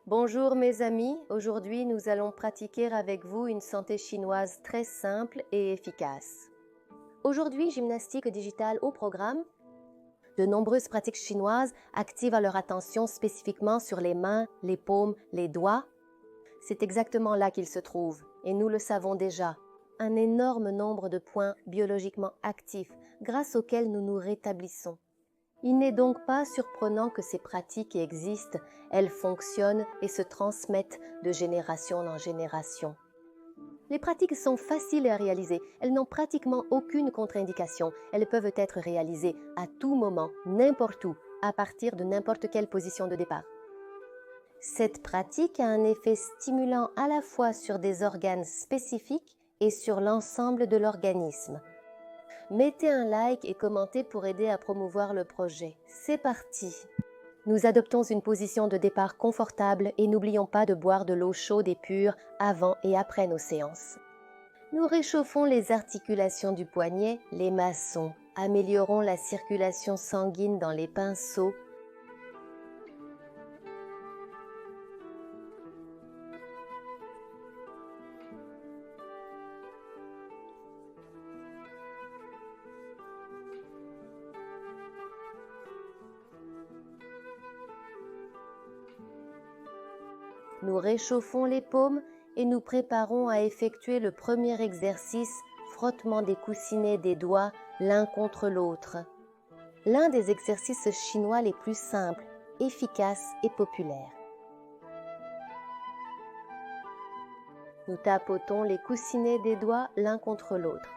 Bonjour mes amis, aujourd'hui nous allons pratiquer avec vous une santé chinoise très simple et efficace. Aujourd'hui, gymnastique digitale au programme. De nombreuses pratiques chinoises activent leur attention spécifiquement sur les mains, les paumes, les doigts. C'est exactement là qu'ils se trouvent, et nous le savons déjà. Un énorme nombre de points biologiquement actifs grâce auxquels nous nous rétablissons. Il n'est donc pas surprenant que ces pratiques existent, elles fonctionnent et se transmettent de génération en génération. Les pratiques sont faciles à réaliser, elles n'ont pratiquement aucune contre-indication, elles peuvent être réalisées à tout moment, n'importe où, à partir de n'importe quelle position de départ. Cette pratique a un effet stimulant à la fois sur des organes spécifiques et sur l'ensemble de l'organisme. Mettez un like et commentez pour aider à promouvoir le projet. C'est parti! Nous adoptons une position de départ confortable et n'oublions pas de boire de l'eau chaude et pure avant et après nos séances. Nous réchauffons les articulations du poignet, les maçons, améliorons la circulation sanguine dans les pinceaux. Nous réchauffons les paumes et nous préparons à effectuer le premier exercice, frottement des coussinets des doigts l'un contre l'autre. L'un des exercices chinois les plus simples, efficaces et populaires. Nous tapotons les coussinets des doigts l'un contre l'autre.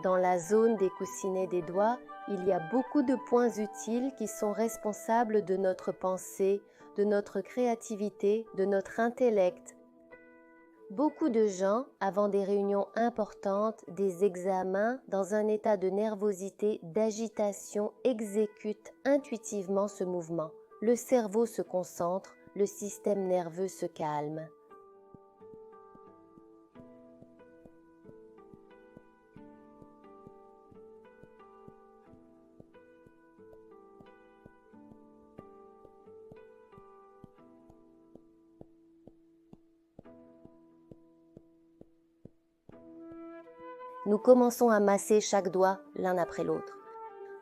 Dans la zone des coussinets des doigts, il y a beaucoup de points utiles qui sont responsables de notre pensée, de notre créativité, de notre intellect. Beaucoup de gens, avant des réunions importantes, des examens, dans un état de nervosité, d'agitation, exécutent intuitivement ce mouvement. Le cerveau se concentre, le système nerveux se calme. Nous commençons à masser chaque doigt l'un après l'autre.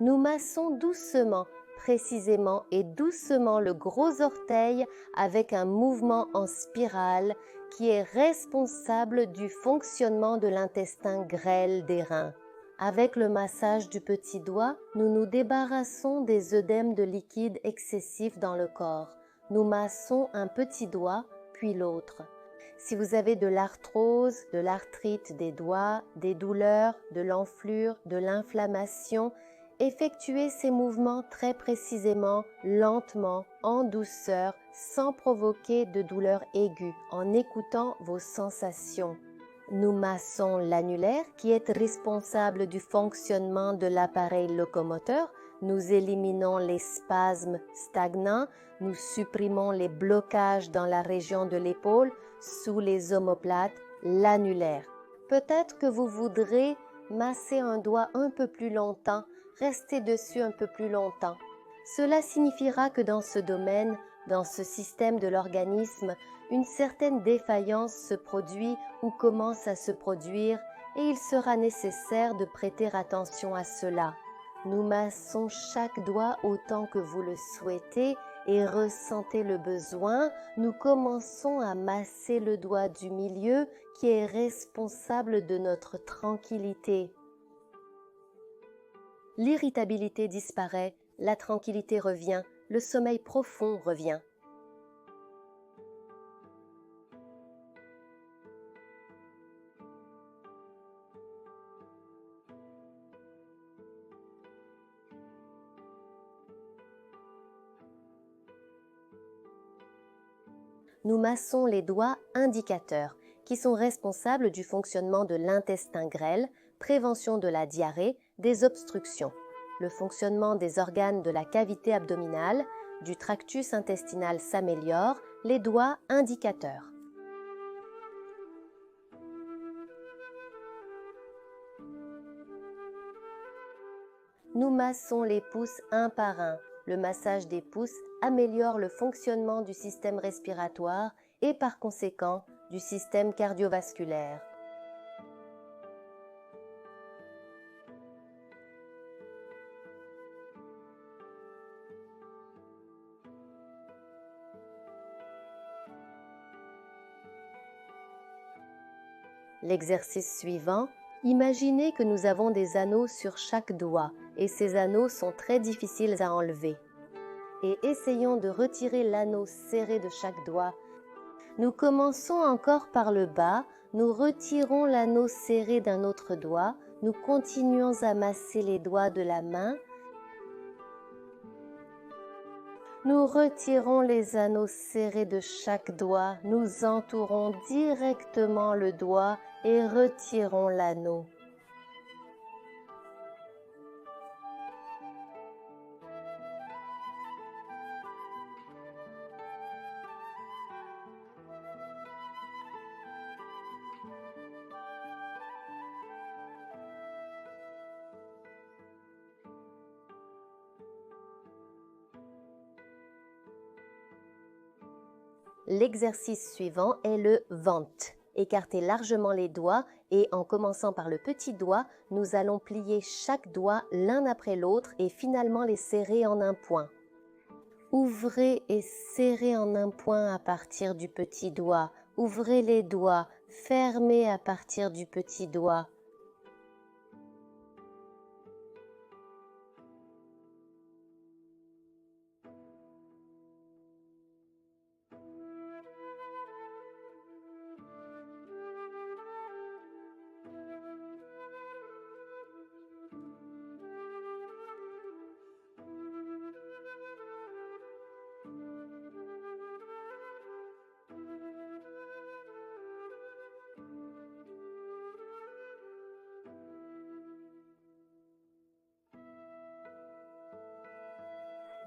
Nous massons doucement, précisément et doucement le gros orteil avec un mouvement en spirale qui est responsable du fonctionnement de l'intestin grêle des reins. Avec le massage du petit doigt, nous nous débarrassons des œdèmes de liquide excessif dans le corps. Nous massons un petit doigt, puis l'autre. Si vous avez de l'arthrose, de l'arthrite des doigts, des douleurs, de l'enflure, de l'inflammation, effectuez ces mouvements très précisément, lentement, en douceur, sans provoquer de douleur aiguë, en écoutant vos sensations. Nous massons l'annulaire qui est responsable du fonctionnement de l'appareil locomoteur. Nous éliminons les spasmes stagnants, nous supprimons les blocages dans la région de l'épaule, sous les omoplates, l'annulaire. Peut-être que vous voudrez masser un doigt un peu plus longtemps, rester dessus un peu plus longtemps. Cela signifiera que dans ce domaine, dans ce système de l'organisme, une certaine défaillance se produit ou commence à se produire et il sera nécessaire de prêter attention à cela. Nous massons chaque doigt autant que vous le souhaitez et ressentez le besoin. Nous commençons à masser le doigt du milieu qui est responsable de notre tranquillité. L'irritabilité disparaît, la tranquillité revient, le sommeil profond revient. Nous massons les doigts indicateurs, qui sont responsables du fonctionnement de l'intestin grêle, prévention de la diarrhée, des obstructions, le fonctionnement des organes de la cavité abdominale, du tractus intestinal s'améliore, les doigts indicateurs. Nous massons les pouces un par un, Le massage des pouces améliore le fonctionnement du système respiratoire et par conséquent du système cardiovasculaire. L'exercice suivant, imaginez que nous avons des anneaux sur chaque doigt et ces anneaux sont très difficiles à enlever. Et essayons de retirer l'anneau serré de chaque doigt. Nous commençons encore par le bas, nous retirons l'anneau serré d'un autre doigt, nous continuons à masser les doigts de la main. Nous retirons les anneaux serrés de chaque doigt, nous entourons directement le doigt et retirons l'anneau. L'exercice suivant est le ventre. Écartez largement les doigts et en commençant par le petit doigt, nous allons plier chaque doigt l'un après l'autre et finalement les serrer en un point. Ouvrez et serrez en un point à partir du petit doigt. Ouvrez les doigts, fermez à partir du petit doigt.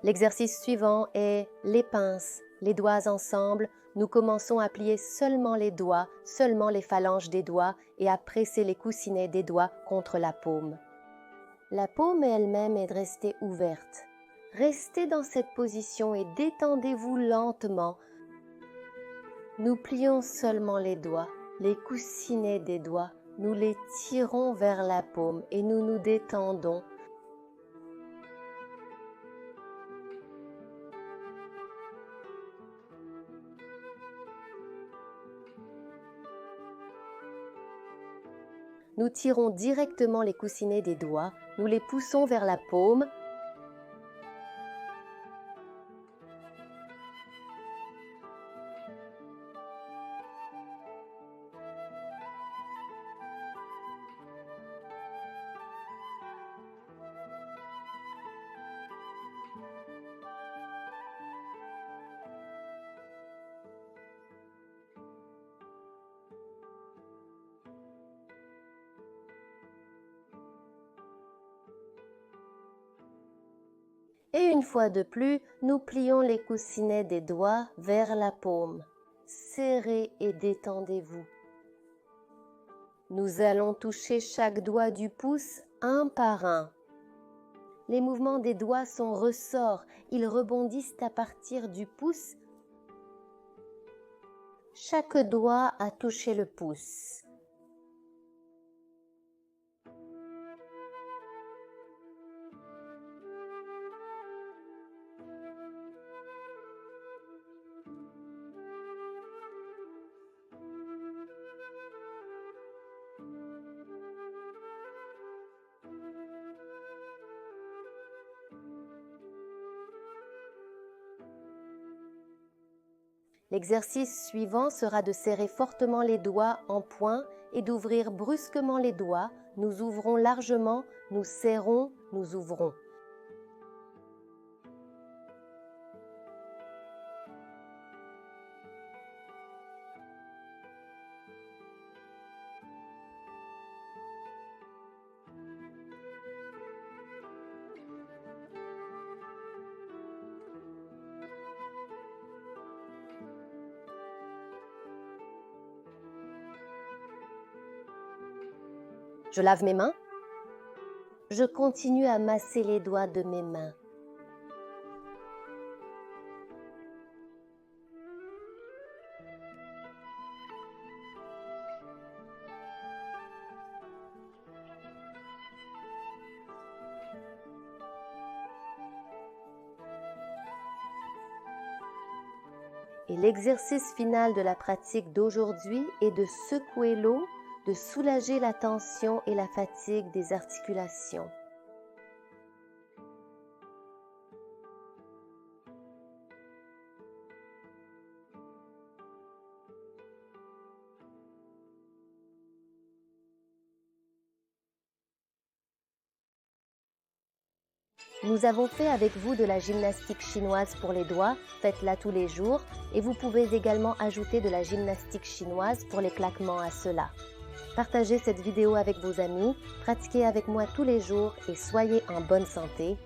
L'exercice suivant est les pinces. Les doigts ensemble, nous commençons à plier seulement les doigts, seulement les phalanges des doigts et à presser les coussinets des doigts contre la paume. La paume elle-même est restée ouverte. Restez dans cette position et détendez-vous lentement. Nous plions seulement les doigts, les coussinets des doigts. Nous les tirons vers la paume et nous nous détendons. Nous tirons directement les coussinets des doigts, nous les poussons vers la paume. Et une fois de plus, nous plions les coussinets des doigts vers la paume. Serrez et détendez-vous. Nous allons toucher chaque doigt du pouce un par un. Les mouvements des doigts sont ressorts, ils rebondissent à partir du pouce. Chaque doigt a touché le pouce. L'exercice suivant sera de serrer fortement les doigts en poing et d'ouvrir brusquement les doigts. Nous ouvrons largement, nous serrons, nous ouvrons. Je lave mes mains. Je continue à masser les doigts de mes mains. Et l'exercice final de la pratique d'aujourd'hui est de secouer l'eau, de soulager la tension et la fatigue des articulations. Nous avons fait avec vous de la gymnastique chinoise pour les doigts, faites-la tous les jours et vous pouvez également ajouter de la gymnastique chinoise pour les claquements à cela. Partagez cette vidéo avec vos amis, pratiquez avec moi tous les jours et soyez en bonne santé.